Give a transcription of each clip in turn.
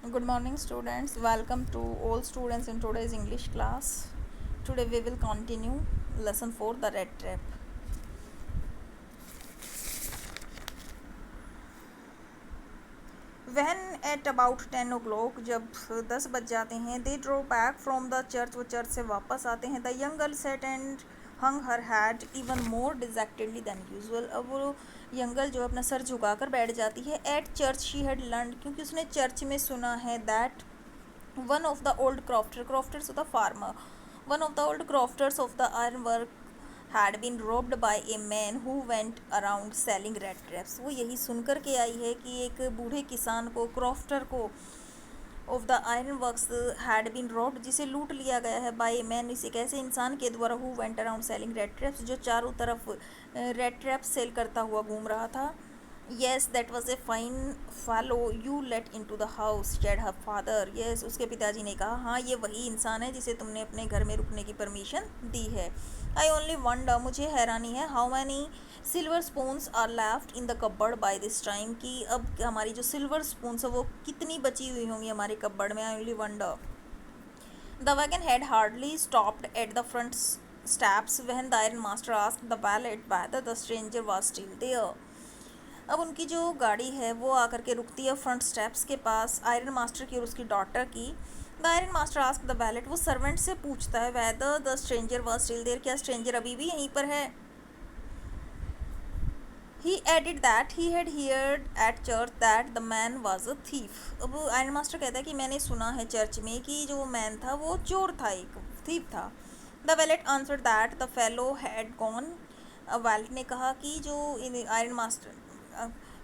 Good morning, students. Welcome to all students in today's English class. Today we will continue lesson 4, the red trap. When at about 10 o'clock, जब 10 बज जाते हैं, they drove back from the church, वो church से वापस आते हैं. The young girl sat and hung her head even more dejectedly than usual. अब वो यंग गर्ल जो अपना सर झुकाकर बैठ जाती है. At church she had learned, क्योंकि उसने चर्च में सुना है that one of the old crofters of the farmer, one of the old crofters of the ironwork had been robbed by a man who went around selling red traps. वो यही सुनकर के आई है कि एक बूढ़े किसान को, क्रॉफ्टर को, of the iron works had been robbed, जिसे लूट लिया गया है, बाय ए मैन, इस एक ऐसे इंसान के द्वारा, who went around selling red traps, जो चारों तरफ रेड ट्रैप्स सेल करता हुआ घूम रहा था. Yes that was a fine fellow you let in to the house, said her father. Yes, उसके पिताजी ने कहा, हाँ ये वही इंसान है जिसे तुमने अपने घर में रुकने की परमिशन दी है. आई ओनली वंडर, मुझे हैरानी है, how many silver spoons are left in the cupboard by this time, कि अब हमारी जो सिल्वर स्पून्स है वो कितनी बची हुई होंगी हमारे कपबर्ड में. I only wonder. The wagon had hardly stopped at the front steps when the iron master asked the valet whether the stranger was still there. अब उनकी जो गाड़ी है वो आकर के रुकती है फ्रंट स्टेप्स के पास, आयरन मास्टर की और उसकी डॉटर की. The iron master ask the valet, वो सर्वेंट से पूछता है, whether the stranger was still there, क्या स्ट्रेंजर अभी भी यहीं पर है. He added that he had heard at church that the man was a thief. अब आयरन मास्टर कहता है कि मैंने सुना है चर्च में कि जो मैन था वो चोर था, एक थीफ था. The wallet answer that the fellow had gone. अब वैलेट ने कहा कि जो आयरन मास्टर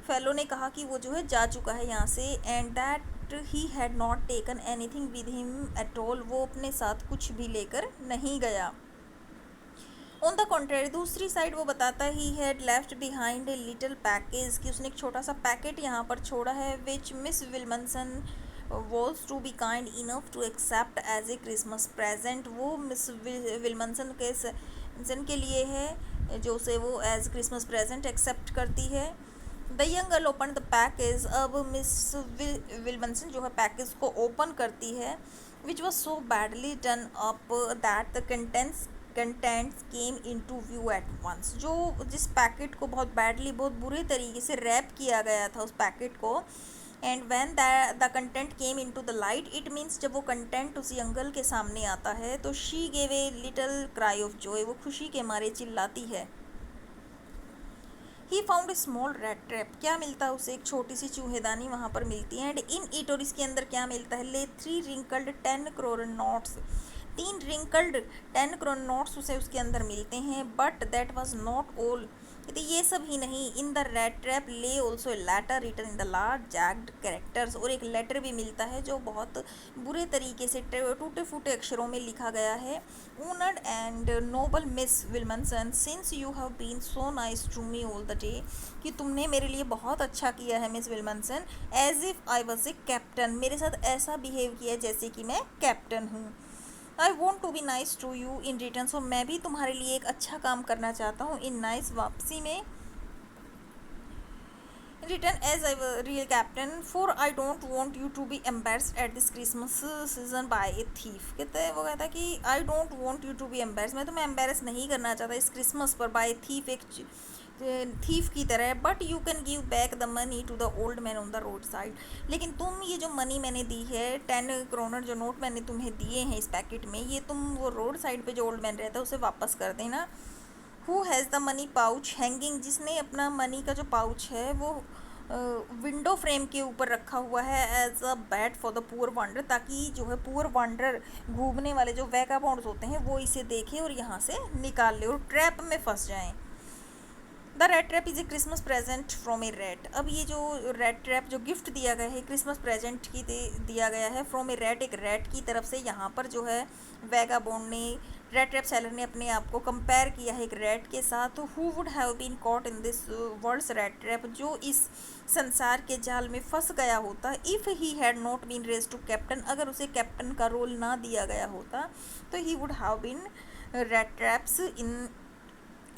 फेलो ने कहा कि वो जो है जा चुका है यहाँ से, and that he had not taken anything with him at all, वो अपने साथ कुछ भी लेकर नहीं गया. ऑन द कॉन्ट्रेरी, दूसरी साइड वो बताता है, he had left behind a little package, कि उसने एक छोटा सा पैकेट यहाँ पर छोड़ा है, which Miss Wilmanson was to be kind enough to accept as a Christmas present. वो मिस विल्मनसन के लिए है जो उसे वो एज क्रिसमस प्रेजेंट एक्सेप्ट करती है. The young girl open the package, अब मिस विल्मनसन जो है पैकेज को ओपन करती है, which was so badly done up that the contents came in to view at once. जो जिस पैकेट को बहुत बैडली, बहुत बुरे तरीके से रैप किया गया था उस पैकेट को, and when the content came in to the light, it means जब वो कंटेंट उस यंगल के सामने आता है तो she gave a little cry of Joy, वो खुशी के मारे चिल्लाती है. He found a small red trap, क्या मिलता है उसे, एक छोटी सी चूहेदानी वहाँ पर मिलती है. एंड इन इट, और इसके अंदर क्या मिलता है, lay 3 wrinkled 10 crore notes, 3 wrinkled 10 crore notes उसे उसके अंदर मिलते हैं. But that was not all, तो ये सब ही नहीं, in the red trap lay also a letter written in the large jagged characters, और एक लेटर भी मिलता है जो बहुत बुरे तरीके से टूटे फूटे अक्षरों में लिखा गया है. Honoured and noble Miss Wilmanson, since you have been so nice to me all the day, कि तुमने मेरे लिए बहुत अच्छा किया है Miss Wilmanson, as if I was a captain, मेरे साथ ऐसा बिहेव किया जैसे कि मैं कैप्टन हूँ. I want to be nice to you in return, so मैं भी तुम्हारे लिए एक अच्छा काम करना चाहता हूँ इन नाइस, वापसी में, return as I real captain, for I don't want you to be embarrassed at this Christmas season by a thief. कहते हैं, वो कहता है कि I don't want you to be embarrass, मैं तुम्हें एम्बेरस नहीं करना चाहता इस क्रिसमस पर बाय थीफ, एक थीफ की तरह. But you can give back the money to the old man on the road side, लेकिन तुम ये जो मनी मैंने दी है, 10 करोड़ जो नोट मैंने तुम्हें दिए हैं इस पैकेट में, ये तुम वो रोड साइड पे जो ओल्ड मैन रहता है उसे वापस कर देना. Who has the money pouch hanging, जिसने अपना मनी का जो पाउच है वो विंडो फ्रेम के ऊपर रखा हुआ है, as a bat for the poor wander, ताकि जो है पुअर वांडर, घूमने वाले जो वैगाबॉन्ड्स होते हैं, वो इसे देखें और यहाँ से निकाल ले और ट्रैप में फंस जाएं. The red trap is a Christmas present from A rat. अब ये जो रेड ट्रैप जो गिफ्ट दिया गया है, क्रिसमस प्रेजेंट की दिया गया है फ्रॉम ए रैट, एक रैट की तरफ से. यहाँ पर जो है वैगाबॉन्ड ने, रेड ट्रैप सेलर ने अपने आप को कंपेयर किया है एक रैट के साथ. Who would have been caught in this world's red trap, जो इस संसार के जाल में फंस गया होता, if he had not been raise to captain, अगर उसे कैप्टन का रोल ना दिया गया होता तो he would have been red traps in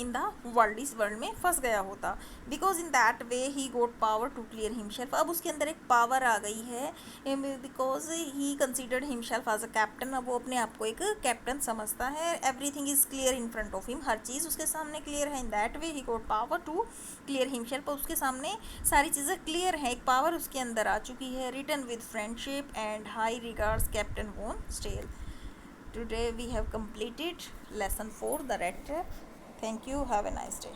in the world, इस वर्ल्ड में फंस गया होता। Because in that way he got power to clear himself, अब उसके अंदर एक पावर आ गई है, because he considered himself as a captain, अब वो अपने आप को एक कैप्टन समझता है। Everything is clear in front of him, हर चीज़ उसके सामने क्लियर है। In that way he got power to clear himself, उसके सामने सारी चीज़ें क्लियर हैं, एक पावर उसके अंदर आ चुकी है। Written with friendship and high regards captain Von Stell. Today we have completed lesson 4, the red trap. Thank you. Have a nice day.